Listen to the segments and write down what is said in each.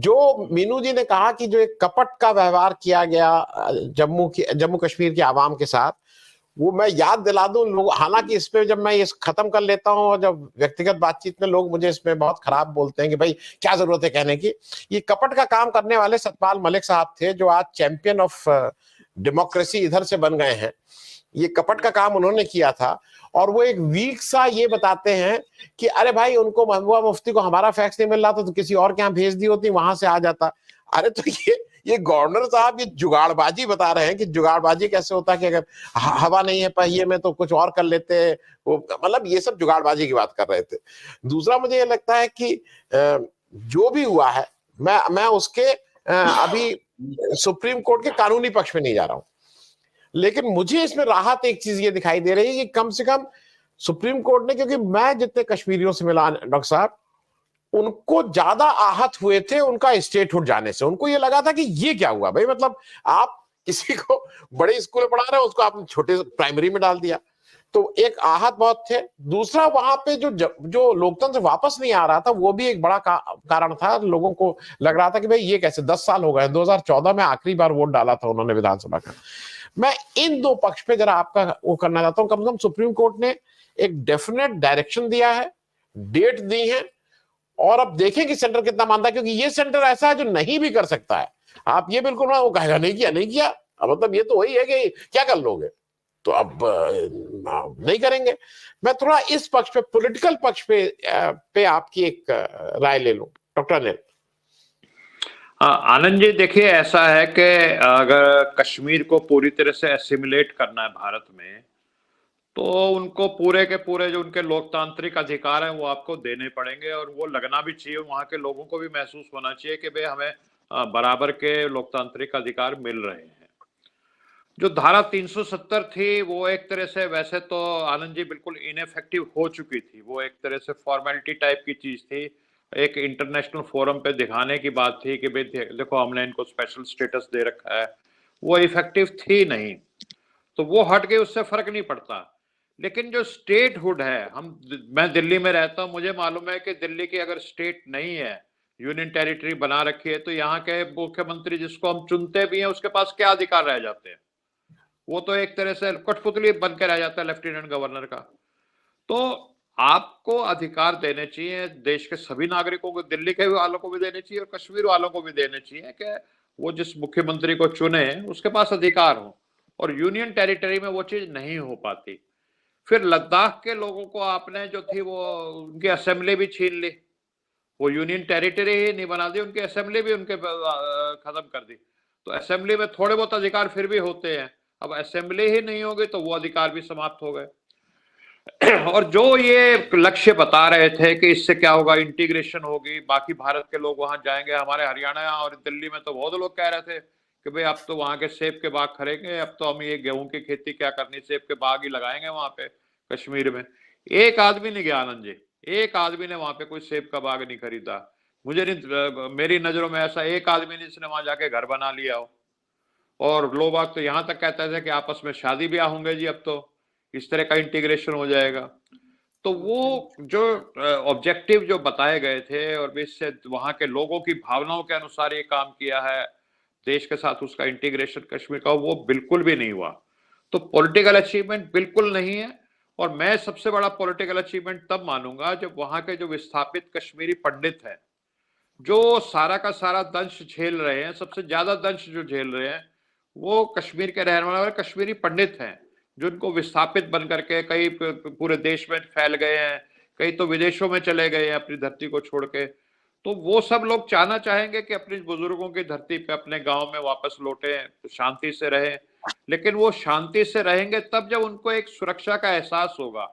जो मीनू जी ने कहा कि जो एक कपट का व्यवहार किया गया जम्मू कश्मीर की आवाम के साथ, वो मैं याद दिला दूं लोग, हालांकि इस पे जब मैं ये खत्म कर लेता हूं और जब व्यक्तिगत बातचीत में लोग मुझे इसमें बहुत खराब बोलते हैं कि भाई क्या जरूरत है कहने की, ये कपट का काम करने वाले सतपाल मलिक साहब थे, जो आज चैंपियन ऑफ डेमोक्रेसी इधर से बन गए हैं। ये कपट का काम उन्होंने किया था, और वो एक वीक सा ये बताते हैं कि अरे भाई उनको महबूबा मुफ्ती को हमारा फैक्स नहीं मिल रहा था तो किसी और के यहाँ भेज दी होती, वहां से आ जाता। अरे तो ये गवर्नर साहब ये जुगाड़बाजी बता रहे हैं कि जुगाड़बाजी कैसे होता है कि अगर हवा नहीं है पहिए में तो कुछ और कर लेते हैं, वो मतलब ये सब जुगाड़बाजी की बात कर रहे थे। दूसरा मुझे ये लगता है कि जो भी हुआ है, मैं उसके अभी सुप्रीम कोर्ट के कानूनी पक्ष में नहीं जा रहा हूं, लेकिन मुझे इसमें राहत एक चीज ये दिखाई दे रही है कि कम से कम सुप्रीम कोर्ट ने, क्योंकि मैं जितने कश्मीरियों से मिला डॉक्टर साहब, उनको ज्यादा आहत हुए थे उनका स्टेटहुड जाने से। उनको ये लगा था कि ये क्या हुआ भाई, मतलब आप किसी को बड़े स्कूल में पढ़ा रहे हो, उसको आपने छोटे प्राइमरी में डाल दिया। तो एक आहत बहुत थे। दूसरा वहां पे जो लोकतंत्र वापस नहीं आ रहा था, वो भी एक बड़ा कारण था। लोगों को लग रहा था कि भाई ये कैसे, 10 साल हो गए, 2014 में आखिरी बार वोट डाला था उन्होंने विधानसभा का। मैं इन दो पक्ष पे जरा आपका वो करना चाहता हूं। कम से कम सुप्रीम कोर्ट ने एक डेफिनेट डायरेक्शन दिया है, डेट दी है, और अब देखें कि सेंटर कितना मानता है, क्योंकि ये सेंटर ऐसा है जो नहीं भी कर सकता है। आप ये बिल्कुल ना, वो कहेगा नहीं किया नहीं किया, अब मतलब ये तो वही है कि क्या कर लोगे, तो अब नहीं करेंगे। मैं थोड़ा इस पक्ष पे, पॉलिटिकल पक्ष पे आपकी एक राय ले लूं डॉक्टर अनिल। आनंद जी, देखिए ऐसा है कि अगर कश्मीर को पूरी तरह से एसिमिलेट करना है भारत में, तो उनको पूरे के पूरे जो उनके लोकतांत्रिक अधिकार हैं वो आपको देने पड़ेंगे, और वो लगना भी चाहिए, वहां के लोगों को भी महसूस होना चाहिए कि भाई हमें बराबर के लोकतांत्रिक अधिकार मिल रहे हैं। जो धारा 370 थी वो एक तरह से, वैसे तो आनंद जी बिल्कुल इनफेक्टिव हो चुकी थी, वो एक तरह से फॉर्मेलिटी टाइप की चीज थी, एक इंटरनेशनल फोरम पे दिखाने की बात थी कि भाई देखो हमने इनको स्पेशल स्टेटस दे रखा है, वो इफेक्टिव थी नहीं, तो वो हट गई, उससे फर्क नहीं पड़ता। लेकिन जो स्टेटहुड है, मैं दिल्ली में रहता हूं, मुझे मालूम है कि दिल्ली की अगर स्टेट नहीं है, यूनियन टेरिटरी बना रखी है, तो यहाँ के मुख्यमंत्री जिसको हम चुनते भी हैं उसके पास क्या अधिकार रह जाते हैं? वो तो एक तरह से कठपुतली बन के रह जाता है लेफ्टिनेंट गवर्नर का। तो आपको अधिकार देने चाहिए देश के सभी नागरिकों को, दिल्ली के वालों को भी देने चाहिए और कश्मीर वालों को भी देने चाहिए कि वो जिस मुख्यमंत्री को चुने उसके पास अधिकार हो, और यूनियन टेरिटरी में वो चीज नहीं हो पाती। फिर लद्दाख के लोगों को आपने जो थी वो उनकी असेंबली भी छीन ली, वो यूनियन टेरिटरी ही नहीं बना दी, उनकी असेंबली भी उनके खत्म कर दी। तो असेंबली में थोड़े बहुत अधिकार फिर भी होते हैं, अब असेंबली ही नहीं होगी तो वो अधिकार भी समाप्त हो गए। और जो ये लक्ष्य बता रहे थे कि इससे क्या होगा, इंटीग्रेशन होगी, बाकी भारत के लोग वहां जाएंगे, हमारे हरियाणा और दिल्ली में तो बहुत लोग कह रहे थे कि भाई अब तो वहां के सेब के बाग खड़ेंगे, अब तो हम ये गेहूं की खेती क्या करनी, सेब के बाग ही लगाएंगे वहां पे कश्मीर में। एक आदमी नहीं गया आनंद जी, एक आदमी ने वहां पे कोई सेब का बाग नहीं खरीदा। मुझे नहीं, मेरी नजरों में ऐसा एक आदमी नहीं जिसने वहां जाके घर बना लिया हो। और लोग बाग तो यहां तक कहते थे कि आपस में शादी ब्याह होंगे जी, अब तो इस तरह का इंटीग्रेशन हो जाएगा। तो वो जो ऑब्जेक्टिव जो बताए गए थे और इससे वहां के लोगों की भावनाओं के अनुसार ये काम किया है देश के साथ, उसका इंटीग्रेशन कश्मीर का, वो बिल्कुल भी नहीं हुआ। तो पॉलिटिकल अचीवमेंट बिल्कुल नहीं है। और मैं सबसे बड़ा पॉलिटिकल अचीवमेंट तब मानूंगा जब वहां के जो विस्थापित कश्मीरी पंडित हैं, जो सारा का सारा दंश झेल रहे हैं, सबसे ज्यादा दंश जो झेल रहे हैं वो कश्मीर के रहने वाले कश्मीरी पंडित हैं, जो उनको विस्थापित बन करके कई पूरे देश में फैल गए हैं, कई तो विदेशों में चले गए हैं अपनी धरती को छोड़ के। तो वो सब लोग चाहना चाहेंगे कि अपने बुजुर्गों की धरती पे अपने गांव में वापस लौटे, शांति से रहें। लेकिन वो शांति से रहेंगे तब जब उनको एक सुरक्षा का एहसास होगा।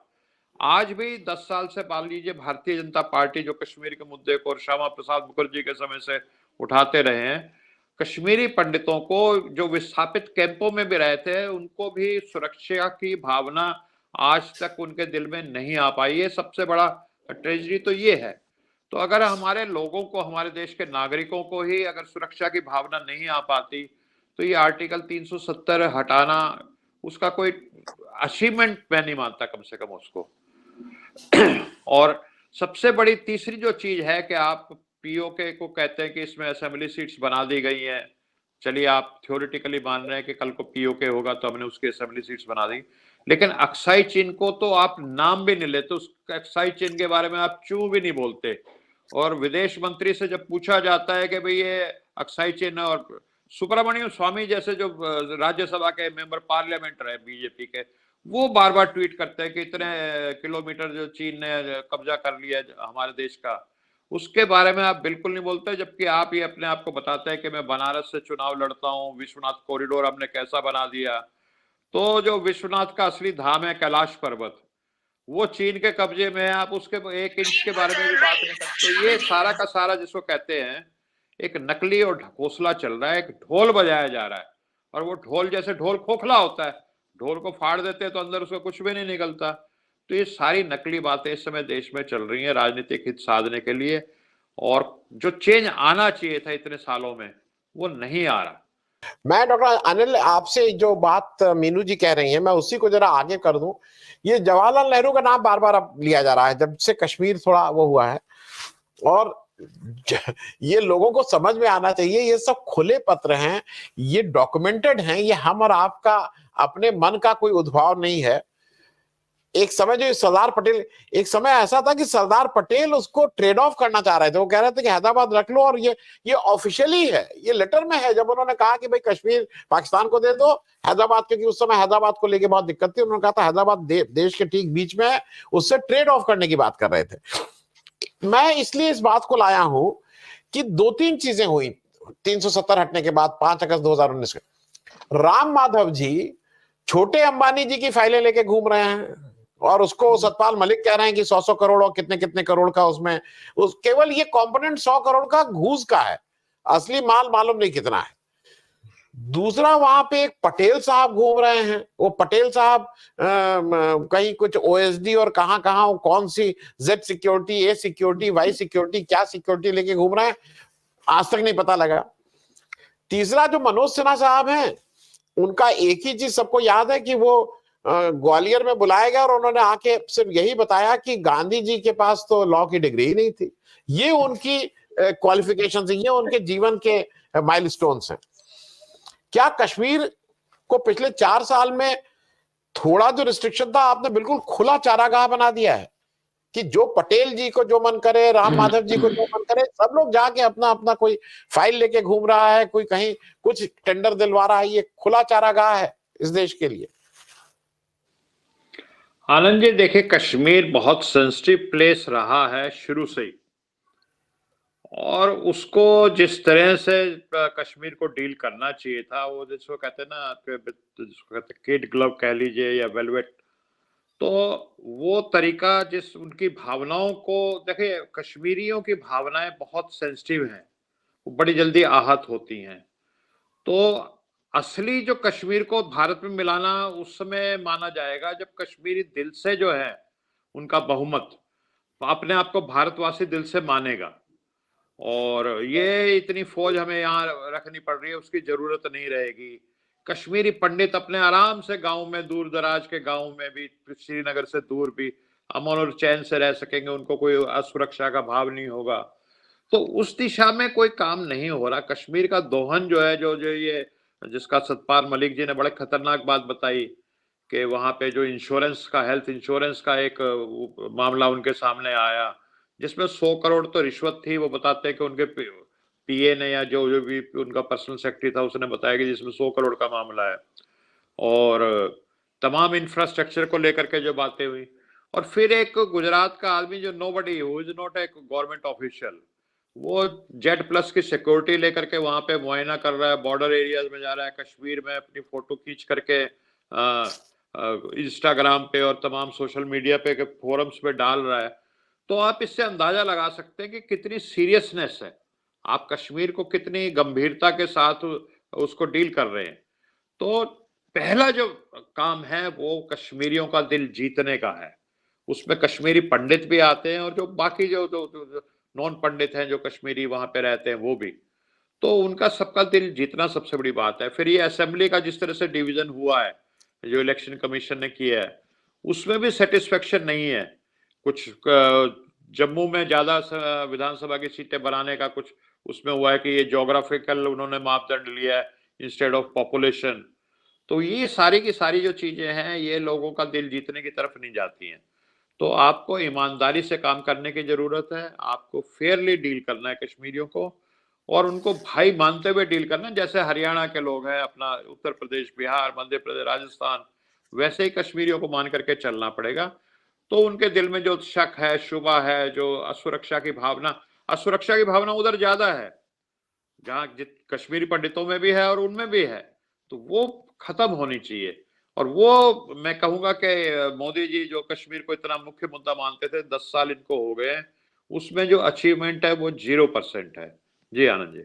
आज भी 10 साल से मान लीजिए भारतीय जनता पार्टी जो कश्मीर के मुद्दे को और श्यामा प्रसाद मुखर्जी के समय से उठाते रहे हैं, कश्मीरी पंडितों को जो विस्थापित कैंपों में भी रहे थे उनको भी सुरक्षा की भावना आज तक उनके दिल में नहीं आ पाई है। सबसे बड़ा ट्रेजेडी तो ये है। तो अगर हमारे लोगों को, हमारे देश के नागरिकों को ही अगर सुरक्षा की भावना नहीं आ पाती, तो ये आर्टिकल 370 हटाना उसका कोई अचीवमेंट मैं नहीं मानता कम से कम उसको। और सबसे बड़ी तीसरी जो चीज है कि आप पीओके को कहते हैं कि इसमें असेंबली सीट्स बना दी गई हैं, चलिए आप थ्योरेटिकली मान रहे हैं कि कल को पीओके होगा तो हमने उसकी असेंबली सीट्स बना दी, लेकिन अक्साई चीन को तो आप नाम भी नहीं लेते, उस अक्साई चीन के बारे में आप चू भी नहीं बोलते। और विदेश मंत्री से जब पूछा जाता है कि भाई ये अक्साई चीन और सुब्रमण्यम स्वामी जैसे जो राज्यसभा के मेंबर पार्लियामेंट रहे बीजेपी के, वो बार बार ट्वीट करते हैं कि इतने किलोमीटर जो चीन ने कब्जा कर लिया हमारे देश का, उसके बारे में आप बिल्कुल नहीं बोलते, जबकि आप ये अपने आप को बताते हैं कि मैं बनारस से चुनाव लड़ता हूँ, विश्वनाथ कॉरिडोर हमने कैसा बना दिया। तो जो विश्वनाथ का असली धाम है कैलाश पर्वत, वो चीन के कब्जे में है, आप उसके 1 इंच के बारे में भी बात नहीं करते। तो ये सारा का सारा जिसको कहते हैं एक नकली और ढकोसला चल रहा है, एक ढोल बजाया जा रहा है, और वो ढोल जैसे ढोल खोखला होता है, ढोल को फाड़ देते हैं तो अंदर उसका कुछ भी नहीं निकलता। तो ये सारी नकली बातें इस समय देश में चल रही हैं राजनीतिक हित साधने के लिए, और जो चेंज आना चाहिए था इतने सालों में वो नहीं आ रहा। मैं डॉक्टर अनिल आपसे जो बात मीनू जी कह रही हैं मैं उसी को जरा आगे कर दूं। ये जवाहरलाल नेहरू का नाम बार बार अब लिया जा रहा है जब से कश्मीर थोड़ा वो हुआ है, और ये लोगों को समझ में आना चाहिए, ये सब खुले पत्र हैं, ये डॉक्यूमेंटेड हैं, ये हम और आपका अपने मन का कोई उद्भव नहीं है। एक समय जो सरदार पटेल, एक समय ऐसा था कि सरदार पटेल उसको ट्रेड ऑफ करना चाह रहे थे, वो कह रहे थे कि हैदराबाद रख लो, और ये ऑफिशियली है, ये लेटर में है, जब उन्होंने कहा कि भाई कश्मीर पाकिस्तान को दे दो, हैदराबाद, क्योंकि उस समय हैदराबाद को लेके बहुत दिक्कत थी, उन्होंने कहा था हैदराबाद देश के ठीक बीच में है, उससे ट्रेड ऑफ करने की बात कर रहे थे। मैं इसलिए इस बात को लाया हूं कि 2-3 चीजें हुई 370 हटने के बाद 5 अगस्त 2019 में। राम माधव जी छोटे अंबानी जी की फाइलें लेके घूम रहे हैं, और उसको सतपाल मलिक कह रहे हैं कि 100 करोड़ और कितने कितने करोड़ का उसमें केवल ये कंपोनेंट 100 करोड़ का घूस का है, असली माल मालूम नहीं कितना है। दूसरा, वहां पे एक पटेल साहब घूम रहे हैं, वो पटेल साहब कहीं कुछ ओएसडी और कहां कहां कौन सी जेड सिक्योरिटी, ए सिक्योरिटी, वाई सिक्योरिटी, क्या सिक्योरिटी लेके घूम रहे हैं, आज तक नहीं पता लगा। तीसरा, जो मनोज सिन्हा साहब हैं, उनका एक ही चीज सबको याद है कि वो ग्वालियर में बुलाया गया और उन्होंने आके सिर्फ यही बताया कि गांधी जी के पास तो लॉ की डिग्री ही नहीं थी। ये उनकी क्वालिफिकेशन है, ये उनके जीवन के माइलस्टोन्स हैं। क्या कश्मीर को पिछले 4 साल में थोड़ा जो रिस्ट्रिक्शन था आपने बिल्कुल खुला चारागाह बना दिया है कि जो पटेल जी को जो मन करे, राम माधव जी को जो मन करे, सब लोग जाके अपना अपना कोई फाइल लेके घूम रहा है, कोई कहीं कुछ टेंडर दिलवा रहा है, ये खुला चारागाह है इस देश के लिए। आनंद जी देखिए, कश्मीर बहुत सेंसिटिव प्लेस रहा है शुरू से ही, और उसको जिस तरह से कश्मीर को डील करना चाहिए था, वो जिसको कहते हैं ना, जिसको कहते हैं किड ग्लव कह लीजिए या वेलवेट, तो वो तरीका जिस उनकी भावनाओं को, देखिए कश्मीरियों की भावनाएं बहुत सेंसिटिव हैं, वो बड़ी जल्दी आहत होती हैं। तो असली जो कश्मीर को भारत में मिलाना उस समय माना जाएगा जब कश्मीरी दिल से जो है उनका बहुमत अपने आप को भारतवासी दिल से मानेगा, और ये इतनी फौज हमें यहाँ रखनी पड़ रही है उसकी जरूरत नहीं रहेगी। कश्मीरी पंडित अपने आराम से गांव में, दूर दराज के गांव में भी, श्रीनगर से दूर भी अमन और चैन से रह सकेंगे, उनको कोई असुरक्षा का भाव नहीं होगा। तो उस दिशा में कोई काम नहीं हो रहा। कश्मीर का दोहन जो है, जो ये जिसका सतपाल मलिक जी ने बड़े खतरनाक बात बताई कि वहां पे जो इंश्योरेंस का, हेल्थ इंश्योरेंस का एक मामला उनके सामने आया जिसमें 100 करोड़ तो रिश्वत थी। वो बताते हैं कि उनके पीए ने या जो भी उनका पर्सनल सेक्रेटरी था उसने बताया कि जिसमें 100 करोड़ का मामला है, और तमाम इंफ्रास्ट्रक्चर को लेकर के जो बातें हुई। और फिर एक गुजरात का आदमी जो nobody, who is not a government official, वो जेड प्लस की सिक्योरिटी लेकर के वहां पे मुआयना कर रहा है, बॉर्डर एरियाज में जा रहा है, कश्मीर में अपनी फोटो खींच करके इंस्टाग्राम पे और तमाम सोशल मीडिया पे के फोरम्स पे डाल रहा है। तो आप इससे अंदाजा लगा सकते हैं कि कितनी सीरियसनेस है, आप कश्मीर को कितनी गंभीरता के साथ उसको डील कर रहे हैं। तो पहला जो काम है वो कश्मीरियों का दिल जीतने का है। उसमें कश्मीरी पंडित भी आते हैं और जो बाकी जो नॉन पंडित हैं जो कश्मीरी वहां पे रहते हैं वो भी, तो उनका सबका दिल जीतना सबसे बड़ी बात है। फिर ये असेंबली का जिस तरह से डिवीजन हुआ है, जो इलेक्शन कमीशन ने किया है, उसमें भी सेटिस्फेक्शन नहीं है। कुछ जम्मू में ज्यादा विधानसभा की सीटें बनाने का कुछ उसमें हुआ है कि ये ज्योग्राफिकल उन्होंने मापदंड लिया है इंस्टेड ऑफ पॉपुलेशन। तो ये सारी की सारी जो चीजें हैं ये लोगों का दिल जीतने की तरफ नहीं जाती हैं। तो आपको ईमानदारी से काम करने की जरूरत है, आपको फेयरली डील करना है कश्मीरियों को, और उनको भाई मानते हुए डील करना है। जैसे हरियाणा के लोग हैं, अपना उत्तर प्रदेश, बिहार, मध्य प्रदेश, राजस्थान, वैसे ही कश्मीरियों को मान करके चलना पड़ेगा। तो उनके दिल में जो शक है, शुबा है, जो असुरक्षा की भावना उधर ज्यादा है, जहां कश्मीरी पंडितों में भी है और उनमें भी है, तो वो खत्म होनी चाहिए। और वो मैं कहूंगा कि मोदी जी जो कश्मीर को इतना मुख्य मुद्दा मानते थे, 10 साल इनको हो गए, उसमें जो अचीवमेंट है वो 0% है। जी आनंद जी।